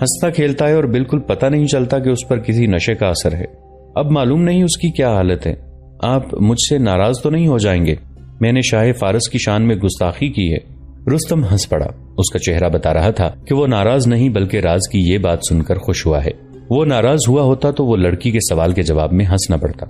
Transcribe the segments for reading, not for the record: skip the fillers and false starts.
ہنستا کھیلتا ہے اور بالکل پتہ نہیں چلتا کہ اس پر کسی نشے کا اثر ہے۔ اب معلوم نہیں اس کی کیا حالت ہے۔ آپ مجھ سے ناراض تو نہیں ہو جائیں گے؟ میں نے شاہ فارس کی شان میں گستاخی کی ہے۔ رستم ہنس پڑا۔ اس کا چہرہ بتا رہا تھا کہ وہ ناراض نہیں بلکہ راز کی یہ بات سن کر خوش ہوا ہے۔ وہ ناراض ہوا ہوتا تو وہ لڑکی کے سوال کے جواب میں ہنس نہ پڑتا۔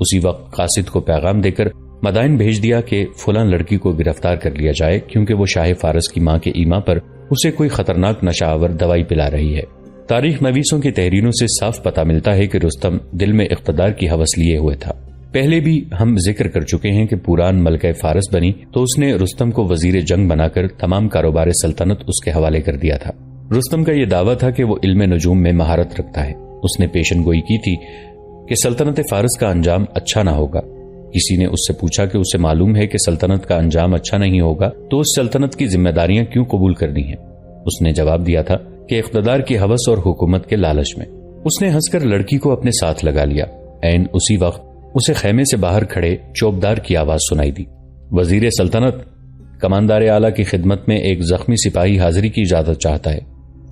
اسی وقت قاصد کو پیغام دے کر مدائن بھیج دیا کہ فلاں لڑکی کو گرفتار کر لیا جائے، کیونکہ وہ شاہ فارس کی ماں کے ایما پر اسے کوئی خطرناک نشہ آور دوائی پلا رہی ہے۔ تاریخ نویسوں کی تحریروں سے صاف پتہ ملتا ہے کہ رستم دل میں اقتدار کی ہوس لیے ہوئے تھا۔ پہلے بھی ہم ذکر کر چکے ہیں کہ پوران ملکہ فارس بنی تو اس نے رستم کو وزیر جنگ بنا کر تمام کاروبار سلطنت اس کے حوالے کر دیا تھا۔ رستم کا یہ دعویٰ تھا کہ وہ علم نجوم میں مہارت رکھتا ہے۔ اس نے پیشن گوئی کی تھی کہ سلطنت فارس کا انجام اچھا نہ ہوگا۔ کسی نے اس سے پوچھا کہ اسے معلوم ہے کہ سلطنت کا انجام اچھا نہیں ہوگا تو اس سلطنت کی ذمہ داریاں کیوں قبول کرنی ہیں؟ اس نے جواب دیا تھا کہ اقتدار کی ہوس اور حکومت کے لالچ میں۔ اس نے ہنس کر لڑکی کو اپنے ساتھ لگا لیا۔ عین اسی وقت اسے خیمے سے باہر کھڑے چوبدار کی آواز سنائی دی۔ وزیر سلطنت، کماندار اعلیٰ کی خدمت میں ایک زخمی سپاہی حاضری کی اجازت چاہتا ہے،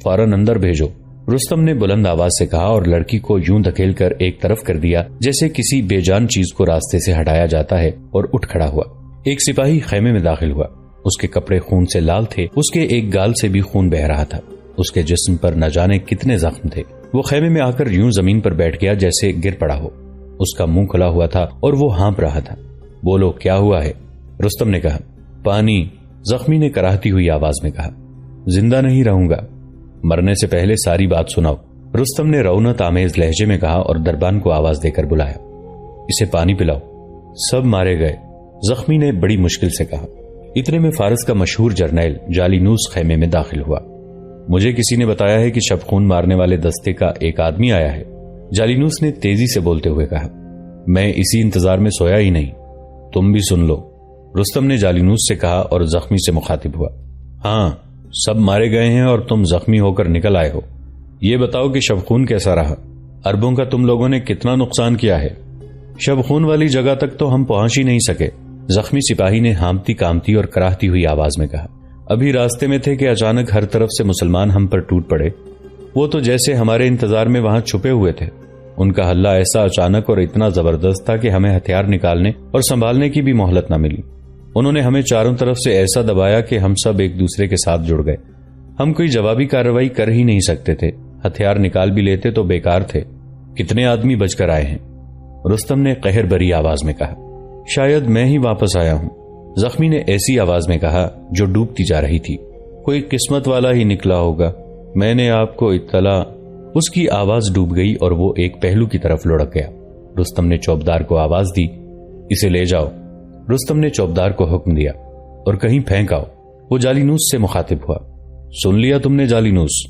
فوراً اندر بھیجو۔ رستم نے بلند آواز سے کہا اور لڑکی کو یوں دھکیل کر ایک طرف کر دیا جیسے کسی بے جان چیز کو راستے سے ہٹایا جاتا ہے، اور اٹھ کھڑا ہوا۔ ایک سپاہی خیمے میں داخل ہوا۔ اس کے کپڑے خون سے لال تھے، اس کے ایک گال سے بھی خون بہ رہا تھا۔ اس کے جسم پر نہ جانے کتنے زخم تھے۔ وہ خیمے میں آ کر یوں زمین پر بیٹھ گیا جیسے گر پڑا ہو۔ اس کا منہ کھلا ہوا تھا اور وہ ہانپ رہا تھا۔ بولو کیا ہوا ہے؟ رستم نے کہا۔ پانی، زخمی نے کراہتی ہوئی آواز میں کہا۔ زندہ نہیں رہوں گا، مرنے سے پہلے ساری بات سناؤ، رستم نے رونت آمیز لہجے میں کہا اور دربان کو آواز دے کر بلایا۔ اسے پانی پلاؤ۔ سب مارے گئے، زخمی نے بڑی مشکل سے کہا۔ اتنے میں فارس کا مشہور جرنیل جالینوس خیمے میں داخل ہوا۔ مجھے کسی نے بتایا ہے کہ شب خون مارنے والے دستے کا ایک آدمی آیا ہے، جالینوس نے تیزی سے بولتے ہوئے کہا۔ میں اسی انتظار میں سویا ہی نہیں، تم بھی سن لو، رستم نے جالینوس سے کہا اور زخمی سے مخاطب ہوا۔ ہاں، سب مارے گئے ہیں اور تم زخمی ہو کر نکل آئے ہو۔ یہ بتاؤ کہ شب خون کیسا رہا؟ اربوں کا تم لوگوں نے کتنا نقصان کیا ہے؟ شب خون والی جگہ تک تو ہم پہنچ ہی نہیں سکے، زخمی سپاہی نے ہامتی کامتی اور کراہتی ہوئی آواز میں کہا۔ ابھی راستے میں تھے کہ اچانک ہر طرف سے مسلمان ہم پر ٹوٹ پڑے۔ وہ تو جیسے ہمارے انتظار میں وہاں چھپے ہوئے تھے۔ ان کا حلہ ایسا اچانک اور اتنا زبردست تھا کہ ہمیں ہتھیار نکالنے اور سنبھالنے کی بھی مہلت نہ ملی۔ انہوں نے ہمیں چاروں طرف سے ایسا دبایا کہ ہم سب ایک دوسرے کے ساتھ جڑ گئے۔ ہم کوئی جوابی کارروائی کر ہی نہیں سکتے تھے، ہتھیار نکال بھی لیتے تو بیکار تھے۔ کتنے آدمی بچ کر آئے ہیں؟ رستم نے قہر بری آواز میں کہا۔ شاید میں ہی واپس آیا ہوں، زخمی نے ایسی آواز میں کہا جو ڈوبتی جا رہی تھی۔ کوئی قسمت والا ہی نکلا ہوگا، میں نے آپ کو اطلاع۔ اس کی آواز ڈوب گئی اور وہ ایک پہلو کی طرف لڑک گیا۔ رستم نے چوبدار کو آواز دی، اسے لے جاؤ۔ رستم نے چوبدار کو حکم دیا، اور کہیں پھینک آؤ۔ وہ جالینوس سے مخاطب ہوا۔ سن لیا تم نے جالینوس؟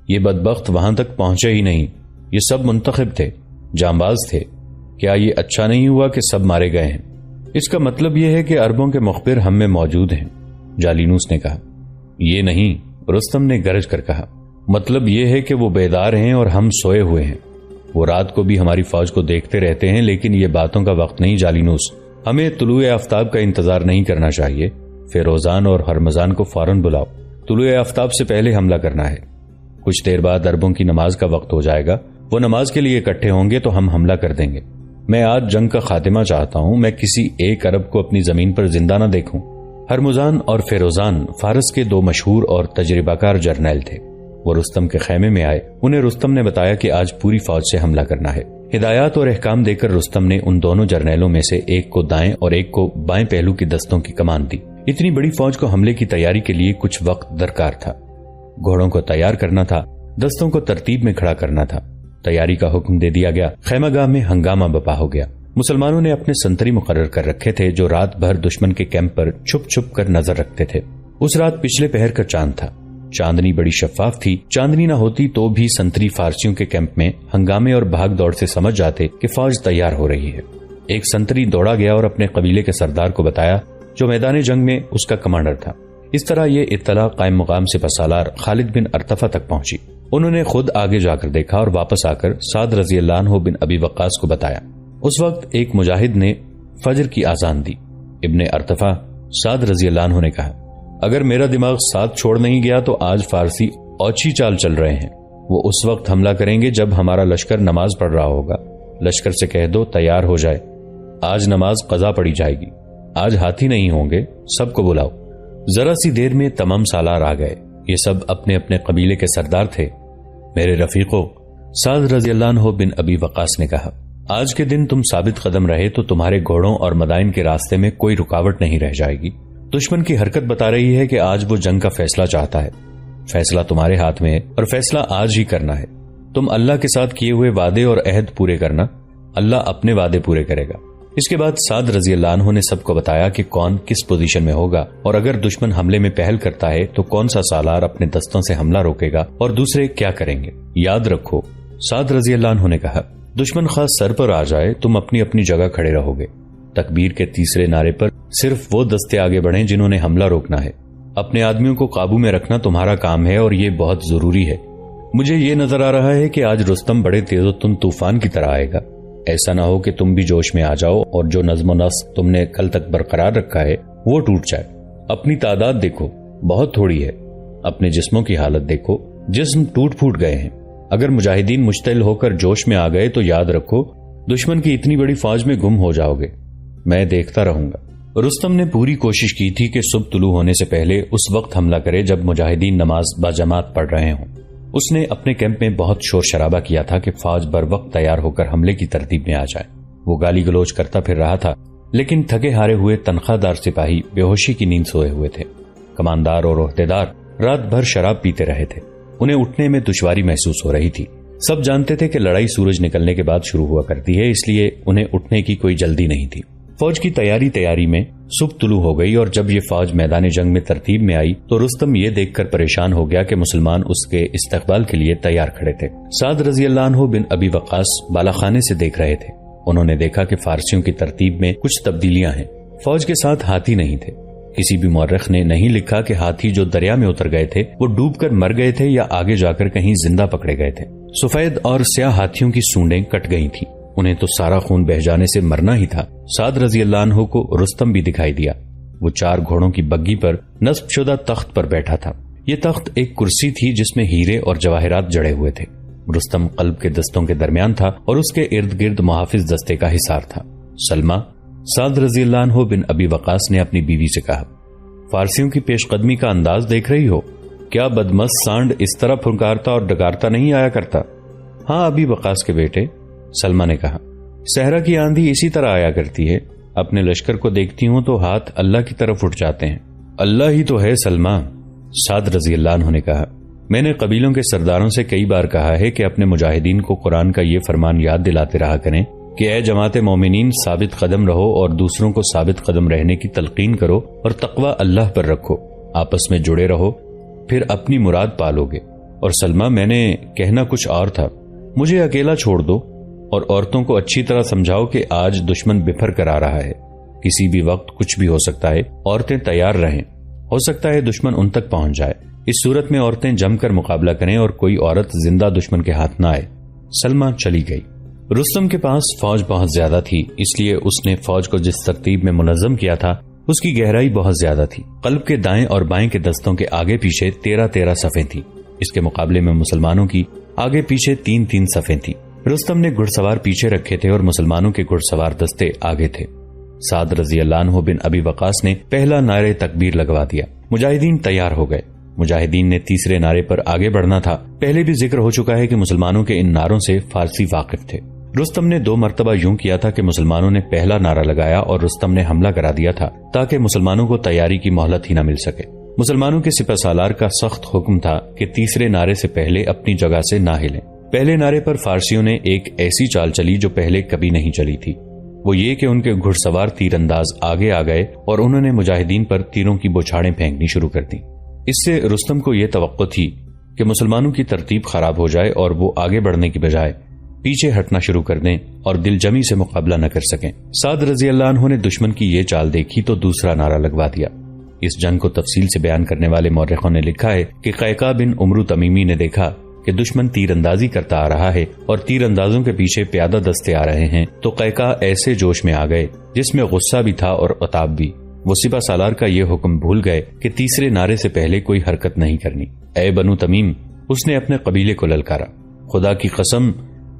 یہ بدبخت وہاں تک پہنچے ہی نہیں، یہ سب منتخب تھے، جانباز تھے۔ کیا یہ اچھا نہیں ہوا کہ سب مارے گئے ہیں؟ اس کا مطلب یہ ہے کہ عربوں کے مخبر ہم میں موجود ہیں، جالینوس نے کہا۔ یہ نہیں، رستم نے گرج کر کہا، مطلب یہ ہے کہ وہ بیدار ہیں اور ہم سوئے ہوئے ہیں۔ وہ رات کو بھی ہماری فوج کو دیکھتے رہتے ہیں، لیکن یہ باتوں کا وقت نہیں جالینوس۔ ہمیں طلوع آفتاب کا انتظار نہیں کرنا چاہیے۔ فیروزان اور ہرمزان کو فوراً بلاؤ، طلوع آفتاب سے پہلے حملہ کرنا ہے۔ کچھ دیر بعد عربوں کی نماز کا وقت ہو جائے گا، وہ نماز کے لیے اکٹھے ہوں گے تو ہم حملہ کر دیں گے۔ میں آج جنگ کا خاتمہ چاہتا ہوں، میں کسی ایک عرب کو اپنی زمین پر زندہ نہ دیکھوں۔ ہرمزان اور فیروزان فارس کے دو مشہور اور تجربہ کار جرنیل تھے۔ وہ رستم کے خیمے میں آئے۔ انہیں رستم نے بتایا کہ آج پوری فوج سے حملہ کرنا ہے۔ ہدایات اور احکام دے کر رستم نے ان دونوں جرنیلوں میں سے ایک کو دائیں اور ایک کو بائیں پہلو کی دستوں کی کمان دی۔ اتنی بڑی فوج کو حملے کی تیاری کے لیے کچھ وقت درکار تھا۔ گھوڑوں کو تیار کرنا تھا، دستوں کو ترتیب میں کھڑا کرنا تھا۔ تیاری کا حکم دے دیا گیا۔ خیمہ گاہ میں ہنگامہ بپا ہو گیا۔ مسلمانوں نے اپنے سنتری مقرر کر رکھے تھے جو رات بھر دشمن کے کیمپ پر چھپ چھپ کر نظر رکھتے تھے۔ اس رات پچھلے پہر کا چاند تھا۔ چاندنی بڑی شفاف تھی۔ چاندنی نہ ہوتی تو بھی سنتری فارسیوں کے کیمپ میں ہنگامے اور بھاگ دوڑ سے سمجھ جاتے کہ فوج تیار ہو رہی ہے۔ ایک سنتری دوڑا گیا اور اپنے قبیلے کے سردار کو بتایا جو میدان جنگ میں اس کا کمانڈر تھا۔ اس طرح یہ اطلاع قائم مقام سپہسالار خالد بن ارطفہ تک پہنچی۔ انہوں نے خود آگے جا کر دیکھا اور واپس آ کر سعد رضی اللہ عنہ بن ابی وقاص کو بتایا۔ اس وقت ایک مجاہد نے فجر کی اذان دی۔ ابن ارطفہ سعد رضی اللہ عنہ نے کہا، اگر میرا دماغ ساتھ چھوڑ نہیں گیا تو آج فارسی اوچھی چال چل رہے ہیں۔ وہ اس وقت حملہ کریں گے جب ہمارا لشکر نماز پڑھ رہا ہوگا۔ لشکر سے کہہ دو تیار ہو جائے، آج نماز قضا پڑی جائے گی، آج ہاتھی نہیں ہوں گے، سب کو بلاؤ۔ ذرا سی دیر میں تمام سالار آ گئے۔ یہ سب اپنے اپنے قبیلے کے سردار تھے۔ میرے رفیقو، سعد رضی اللہ عنہ بن ابی وقاص نے کہا، آج کے دن تم ثابت قدم رہے تو تمہارے گھوڑوں اور مدائن کے راستے میں کوئی رکاوٹ نہیں رہ جائے گی۔ دشمن کی حرکت بتا رہی ہے کہ آج وہ جنگ کا فیصلہ چاہتا ہے۔ فیصلہ تمہارے ہاتھ میں ہے اور فیصلہ آج ہی کرنا ہے۔ تم اللہ کے ساتھ کیے ہوئے وعدے اور عہد پورے کرنا، اللہ اپنے وعدے پورے کرے گا۔ اس کے بعد سعد رضی اللہ عنہ نے سب کو بتایا کہ کون کس پوزیشن میں ہوگا، اور اگر دشمن حملے میں پہل کرتا ہے تو کون سا سالار اپنے دستوں سے حملہ روکے گا اور دوسرے کیا کریں گے۔ یاد رکھو، سعد رضی اللہ عنہ نے کہا، دشمن خاص سر پر آ جائے تم اپنی اپنی جگہ کھڑے رہو گے۔ تکبیر کے تیسرے نعرے پر صرف وہ دستے آگے بڑھیں جنہوں نے حملہ روکنا ہے۔ اپنے آدمیوں کو قابو میں رکھنا تمہارا کام ہے اور یہ بہت ضروری ہے۔ مجھے یہ نظر آ رہا ہے کہ آج رستم بڑے تیز و تند طوفان کی طرح آئے گا۔ ایسا نہ ہو کہ تم بھی جوش میں آ جاؤ اور جو نظم و نسق تم نے کل تک برقرار رکھا ہے وہ ٹوٹ جائے۔ اپنی تعداد دیکھو، بہت تھوڑی ہے۔ اپنے جسموں کی حالت دیکھو، جسم ٹوٹ پھوٹ گئے ہیں۔ اگر مجاہدین مشتعل ہو کر جوش میں آ گئے تو یاد رکھو دشمن کی اتنی بڑی فوج میں گم ہو جاؤ گے۔ میں دیکھتا رہوں گا۔ رستم نے پوری کوشش کی تھی کہ صبح طلوع ہونے سے پہلے اس وقت حملہ کرے جب مجاہدین نماز باجماعت پڑھ رہے ہوں۔ اس نے اپنے کیمپ میں بہت شور شرابہ کیا تھا کہ فوج بر وقت تیار ہو کر حملے کی ترتیب میں آ جائے۔ وہ گالی گلوچ کرتا پھر رہا تھا، لیکن تھکے ہارے ہوئے تنخواہ دار سپاہی بے ہوشی کی نیند سوئے ہوئے تھے۔ کماندار اور عہدیدار رات بھر شراب پیتے رہے تھے۔ انہیں اٹھنے میں دشواری محسوس ہو رہی تھی۔ سب جانتے تھے کہ لڑائی سورج نکلنے کے بعد شروع ہوا کرتی ہے، اس لیے انہیں اٹھنے کی کوئی جلدی نہیں تھی۔ فوج کی تیاری میں صبح طلوع ہو گئی، اور جب یہ فوج میدان جنگ میں ترتیب میں آئی تو رستم یہ دیکھ کر پریشان ہو گیا کہ مسلمان اس کے استقبال کے لیے تیار کھڑے تھے۔ سعد رضی اللہ عنہ بن ابی وقاص بالا خانے سے دیکھ رہے تھے۔ انہوں نے دیکھا کہ فارسیوں کی ترتیب میں کچھ تبدیلیاں ہیں۔ فوج کے ساتھ ہاتھی نہیں تھے۔ کسی بھی مورخ نے نہیں لکھا کہ ہاتھی جو دریا میں اتر گئے تھے وہ ڈوب کر مر گئے تھے یا آگے جا کر کہیں زندہ پکڑے گئے تھے۔ سفید اور سیاہ ہاتھیوں کی سونڈیں کٹ گئی تھیں، انہیں تو سارا خون بہہ جانے سے مرنا ہی تھا۔ سعد رضی اللہ عنہ کو رستم بھی دکھائی دیا۔ وہ 4 گھوڑوں کی بگی پر نصب شدہ تخت پر بیٹھا تھا۔ یہ تخت ایک کرسی تھی جس میں ہیرے اور جواہرات جڑے ہوئے تھے۔ رستم قلب کے دستوں کے درمیان تھا اور اس کے ارد گرد محافظ دستے کا حصار تھا۔ سلمہ، سعد رضی اللہ عنہ بن ابی وقاص نے اپنی بیوی سے کہا، فارسیوں کی پیش قدمی کا انداز دیکھ رہی ہو؟ کیا بدمست سانڈ اس طرح پھنکارتا اور ڈکارتا نہیں آیا کرتا؟ ہاں ابی وقاص کے بیٹے، سلمہ نے کہا، صحرا کی آندھی اسی طرح آیا کرتی ہے۔ اپنے لشکر کو دیکھتی ہوں تو ہاتھ اللہ کی طرف اٹھ جاتے ہیں۔ اللہ ہی تو ہے سلمہ، سعد رضی اللہ عنہ نے کہا، میں نے قبیلوں کے سرداروں سے کئی بار کہا ہے کہ اپنے مجاہدین کو قرآن کا یہ فرمان یاد دلاتے رہا کریں کہ اے جماعت مومنین، ثابت قدم رہو اور دوسروں کو ثابت قدم رہنے کی تلقین کرو اور تقوی اللہ پر رکھو، آپس میں جڑے رہو، پھر اپنی مراد پالو گے۔ اور سلمہ، میں نے کہنا کچھ اور تھا، مجھے اکیلا چھوڑ دو اور عورتوں کو اچھی طرح سمجھاؤ کہ آج دشمن بپھر کر آ رہا ہے، کسی بھی وقت کچھ بھی ہو سکتا ہے، عورتیں تیار رہیں، ہو سکتا ہے دشمن ان تک پہنچ جائے۔ اس صورت میں عورتیں جم کر مقابلہ کریں اور کوئی عورت زندہ دشمن کے ہاتھ نہ آئے۔ سلمہ چلی گئی۔ رستم کے پاس فوج بہت زیادہ تھی، اس لیے اس نے فوج کو جس ترتیب میں منظم کیا تھا اس کی گہرائی بہت زیادہ تھی۔ قلب کے دائیں اور بائیں کے دستوں کے آگے پیچھے 13 صفیں تھی۔ اس کے مقابلے میں مسلمانوں کی آگے پیچھے 3 صفیں تھی۔ رستم نے گھڑ سوار پیچھے رکھے تھے اور مسلمانوں کے گھڑ سوار دستے آگے تھے۔ سعد رضی اللہ عنہ بن ابی وقاص نے پہلا نعرے تکبیر لگوا دیا۔ مجاہدین تیار ہو گئے۔ مجاہدین نے تیسرے نعرے پر آگے بڑھنا تھا۔ پہلے بھی ذکر ہو چکا ہے کہ مسلمانوں کے ان نعروں سے فارسی واقف تھے۔ رستم نے 2 مرتبہ یوں کیا تھا کہ مسلمانوں نے پہلا نعرہ لگایا اور رستم نے حملہ کرا دیا تھا تاکہ مسلمانوں کو تیاری کی مہلت ہی نہ مل سکے۔ مسلمانوں کے سپہ سالار کا سخت حکم تھا کہ تیسرے نعرے سے پہلے اپنی جگہ سے نہ ہلیں۔ پہلے نعرے پر فارسیوں نے ایک ایسی چال چلی جو پہلے کبھی نہیں چلی تھی، وہ یہ کہ ان کے گھڑ سوار تیر انداز آگے آ گئے اور انہوں نے مجاہدین پر تیروں کی بوچھاڑیں پھینکنی شروع کر دی۔ اس سے رستم کو یہ توقع تھی کہ مسلمانوں کی ترتیب خراب ہو جائے اور وہ آگے بڑھنے کی بجائے پیچھے ہٹنا شروع کر دیں اور دل جمی سے مقابلہ نہ کر سکیں۔ سعد رضی اللہ عنہ نے دشمن کی یہ چال دیکھی تو دوسرا نعرہ لگوا دیا۔ اس جنگ کو تفصیل سے بیان کرنے والے مورخوں نے لکھا ہے کہ قیقاع بن عمرو تمیمی نے دیکھا کہ دشمن تیر اندازی کرتا آ رہا ہے اور تیر اندازوں کے پیچھے پیادہ دستے آ رہے ہیں، تو قیقاع ایسے جوش میں آ گئے جس میں غصہ بھی تھا اور عتاب بھی۔ وہ سپہ سالار کا یہ حکم بھول گئے کہ تیسرے نعرے سے پہلے کوئی حرکت نہیں کرنی۔ اے بنو تمیم، اس نے اپنے قبیلے کو للکارا، خدا کی قسم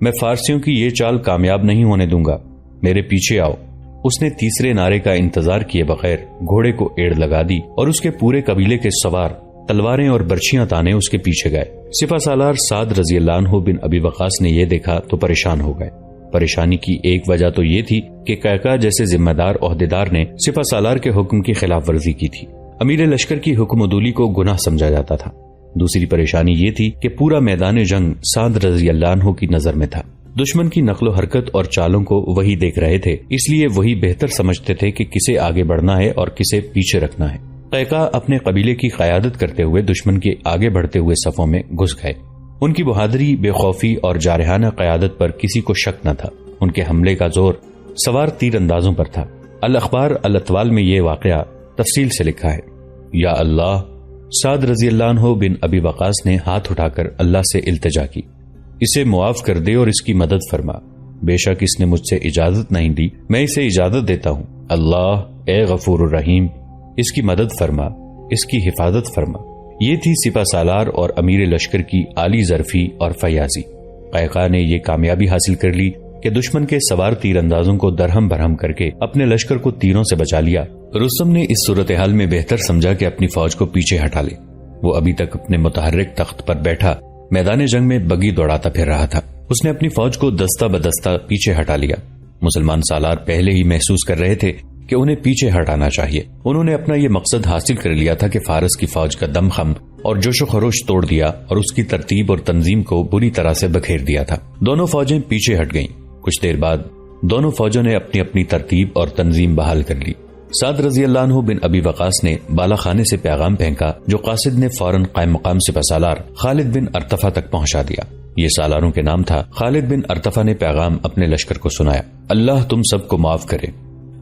میں فارسیوں کی یہ چال کامیاب نہیں ہونے دوں گا، میرے پیچھے آؤ۔ اس نے تیسرے نعرے کا انتظار کیے بغیر گھوڑے کو ایڑ لگا دی اور اس کے پورے قبیلے کے سوار تلواریں اور برچیاں تانے اس کے پیچھے گئے۔ سپہ سالار سعد رضی اللہ عنہ بن ابی وقاص نے یہ دیکھا تو پریشان ہو گئے۔ پریشانی کی ایک وجہ تو یہ تھی کہ قیقاع جیسے ذمہ دار عہدیدار نے سپہ سالار کے حکم کی خلاف ورزی کی تھی۔ امیر لشکر کی حکم عدولی کو گناہ سمجھا جاتا تھا۔ دوسری پریشانی یہ تھی کہ پورا میدان جنگ سعد رضی اللہ عنہ کی نظر میں تھا۔ دشمن کی نقل و حرکت اور چالوں کو وہی دیکھ رہے تھے، اس لیے وہی بہتر سمجھتے تھے کہ کسے آگے بڑھنا ہے اور کسے پیچھے رکھنا ہے۔ قیقاع اپنے قبیلے کی قیادت کرتے ہوئے دشمن کے آگے بڑھتے ہوئے صفوں میں گھس گئے۔ ان کی بہادری، بے خوفی اور جارحانہ قیادت پر کسی کو شک نہ تھا۔ ان کے حملے کا زور سوار تیر اندازوں پر تھا۔ الاخبار الاطوال میں یہ واقعہ تفصیل سے لکھا ہے۔ یا اللہ، سعد رضی اللہ عنہ بن ابی وقاص نے ہاتھ اٹھا کر اللہ سے التجا کی، اسے معاف کر دے اور اس کی مدد فرما، بے شک اس نے مجھ سے اجازت نہیں دی، میں اسے اجازت دیتا ہوں۔ اللہ اے غفور الرحیم، اس کی مدد فرما، اس کی حفاظت فرما۔ یہ تھی سپہ سالار اور امیر لشکر کی عالی ظرفی اور فیاضی۔ قیقاع نے یہ کامیابی حاصل کر لی کہ دشمن کے سوار تیر اندازوں کو درہم برہم کر کے اپنے لشکر کو تیروں سے بچا لیا۔ رستم نے اس صورتحال میں بہتر سمجھا کہ اپنی فوج کو پیچھے ہٹا لے۔ وہ ابھی تک اپنے متحرک تخت پر بیٹھا میدان جنگ میں بگی دوڑاتا پھر رہا تھا۔ اس نے اپنی فوج کو دستہ بدستہ پیچھے ہٹا لیا۔ مسلمان سالار پہلے ہی محسوس کر رہے تھے کہ انہیں پیچھے ہٹانا چاہیے۔ انہوں نے اپنا یہ مقصد حاصل کر لیا تھا کہ فارس کی فوج کا دم خم اور جوش و خروش توڑ دیا اور اس کی ترتیب اور تنظیم کو بری طرح سے بکھیر دیا تھا۔ دونوں فوجیں پیچھے ہٹ گئیں۔ کچھ دیر بعد دونوں فوجوں نے اپنی اپنی ترتیب اور تنظیم بحال کر لی۔ سعد رضی اللہ عنہ بن ابی وقاص نے بالا خانے سے پیغام پھینکا جو قاصد نے فوراً قائم مقام سپہ سالار خالد بن ارطفہ تک پہنچا دیا۔ یہ سالاروں کے نام تھا۔ خالد بن ارطفہ نے پیغام اپنے لشکر کو سنایا، اللہ تم سب کو معاف کرے،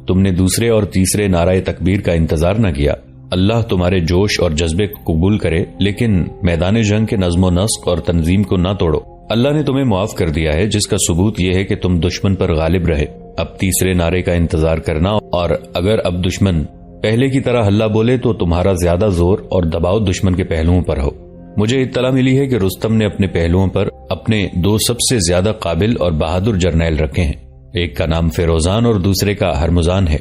تم نے دوسرے اور تیسرے نعرہ تکبیر کا انتظار نہ کیا، اللہ تمہارے جوش اور جذبے کو قبول کرے، لیکن میدان جنگ کے نظم و نسق اور تنظیم کو نہ توڑو۔ اللہ نے تمہیں معاف کر دیا ہے، جس کا ثبوت یہ ہے کہ تم دشمن پر غالب رہے۔ اب تیسرے نعرے کا انتظار کرنا، اور اگر اب دشمن پہلے کی طرح ہلہ بولے تو تمہارا زیادہ زور اور دباؤ دشمن کے پہلوؤں پر ہو۔ مجھے اطلاع ملی ہے کہ رستم نے اپنے پہلوؤں پر اپنے دو سب سے زیادہ قابل اور بہادر جرنیل رکھے ہیں، ایک کا نام فیروزان اور دوسرے کا ہرمزان ہے۔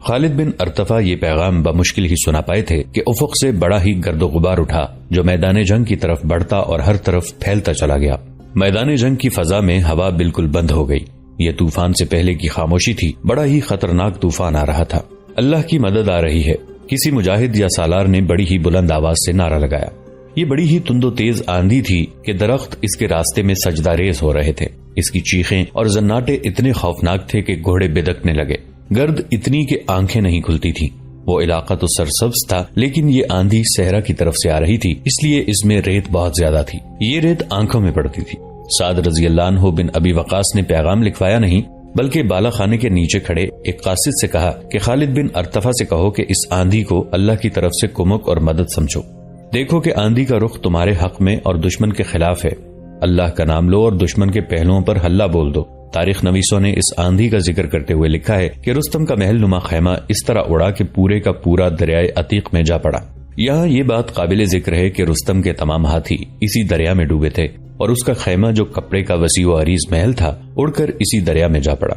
خالد بن ارطفہ یہ پیغام بمشکل ہی سنا پائے تھے کہ افق سے بڑا ہی گرد و غبار اٹھا جو میدان جنگ کی طرف بڑھتا اور ہر طرف پھیلتا چلا گیا۔ میدان جنگ کی فضا میں ہوا بالکل بند ہو گئی۔ یہ طوفان سے پہلے کی خاموشی تھی، بڑا ہی خطرناک طوفان آ رہا تھا۔ اللہ کی مدد آ رہی ہے، کسی مجاہد یا سالار نے بڑی ہی بلند آواز سے نعرہ لگایا۔ یہ بڑی ہی تند و تیز آندھی تھی کہ درخت اس کے راستے میں سجدہ ریز ہو رہے تھے۔ اس کی چیخیں اور زناٹے اتنے خوفناک تھے کہ گھوڑے بدکنے لگے۔ گرد اتنی کہ آنکھیں نہیں کھلتی تھی۔ وہ علاقہ تو سرسبز تھا، لیکن یہ آندھی صحرا کی طرف سے آ رہی تھی، اس لیے اس میں ریت بہت زیادہ تھی۔ یہ ریت آنکھوں میں پڑتی تھی۔ سعد رضی اللہ عنہ بن ابی وقاص نے پیغام لکھوایا نہیں، بلکہ بالا خانے کے نیچے کھڑے ایک قاصد سے کہا کہ خالد بن ارطفہ سے کہو کہ اس آندھی کو اللہ کی طرف سے کمک اور مدد سمجھو۔ دیکھو کہ آندھی کا رخ تمہارے حق میں اور دشمن کے خلاف ہے، اللہ کا نام لو اور دشمن کے پہلوؤں پر ہلہ بول دو۔ تاریخ نویسوں نے اس آندھی کا ذکر کرتے ہوئے لکھا ہے کہ رستم کا محل نما خیمہ اس طرح اڑا کہ پورے کا پورا دریائے عتیق میں جا پڑا۔ یہاں یہ بات قابل ذکر ہے کہ رستم کے تمام ہاتھی اسی دریا میں ڈوبے تھے اور اس کا خیمہ جو کپڑے کا وسیع و عریض محل تھا اڑ کر اسی دریا میں جا پڑا۔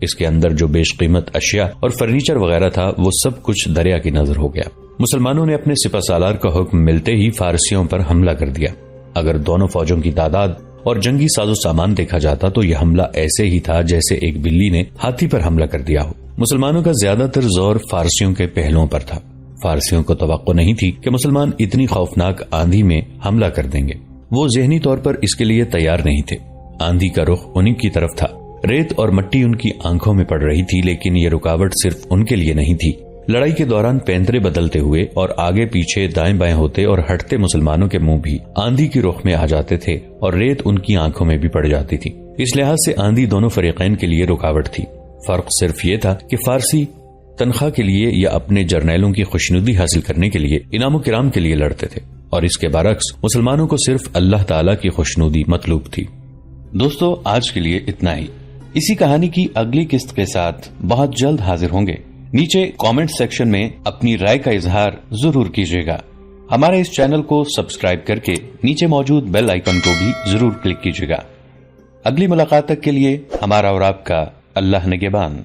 اس کے اندر جو بیش قیمت اشیاء اور فرنیچر وغیرہ تھا وہ سب کچھ دریا کی نظر ہو گیا۔ مسلمانوں نے اپنے سپہ سالار کا حکم ملتے ہی فارسیوں پر حملہ کر دیا۔ اگر دونوں فوجوں کی تعداد اور جنگی ساز و سامان دیکھا جاتا تو یہ حملہ ایسے ہی تھا جیسے ایک بلی نے ہاتھی پر حملہ کر دیا ہو۔ مسلمانوں کا زیادہ تر زور فارسیوں کے پہلوؤں پر تھا۔ فارسیوں کو توقع نہیں تھی کہ مسلمان اتنی خوفناک آندھی میں حملہ کر دیں گے۔ وہ ذہنی طور پر اس کے لیے تیار نہیں تھے۔ آندھی کا رخ انہی کی طرف تھا۔ ریت اور مٹی ان کی آنکھوں میں پڑ رہی تھی، لیکن یہ رکاوٹ صرف ان کے لیے نہیں تھی۔ لڑائی کے دوران پینترے بدلتے ہوئے اور آگے پیچھے دائیں بائیں ہوتے اور ہٹتے مسلمانوں کے منہ بھی آندھی کی رخ میں آ جاتے تھے اور ریت ان کی آنکھوں میں بھی پڑ جاتی تھی۔ اس لحاظ سے آندھی دونوں فریقین کے لیے رکاوٹ تھی۔ فرق صرف یہ تھا کہ فارسی تنخواہ کے لیے یا اپنے جرنیلوں کی خوشنودی حاصل کرنے کے لیے انعام و کرام کے لیے لڑتے تھے، اور اس کے برعکس مسلمانوں کو صرف اللہ تعالیٰ کی خوشنودی مطلوب تھی۔ دوستو، آج کے لیے اتنا ہی۔ اسی کہانی کی اگلی قسط کے ساتھ بہت جلد حاضر ہوں گے۔ نیچے کامنٹ سیکشن میں اپنی رائے کا اظہار ضرور کیجیے گا۔ ہمارے اس چینل کو سبسکرائب کر کے نیچے موجود بیل آئیکن کو بھی ضرور کلک کیجیے گا۔ اگلی ملاقات تک کے لیے ہمارا اور آپ کا اللہ نگہبان۔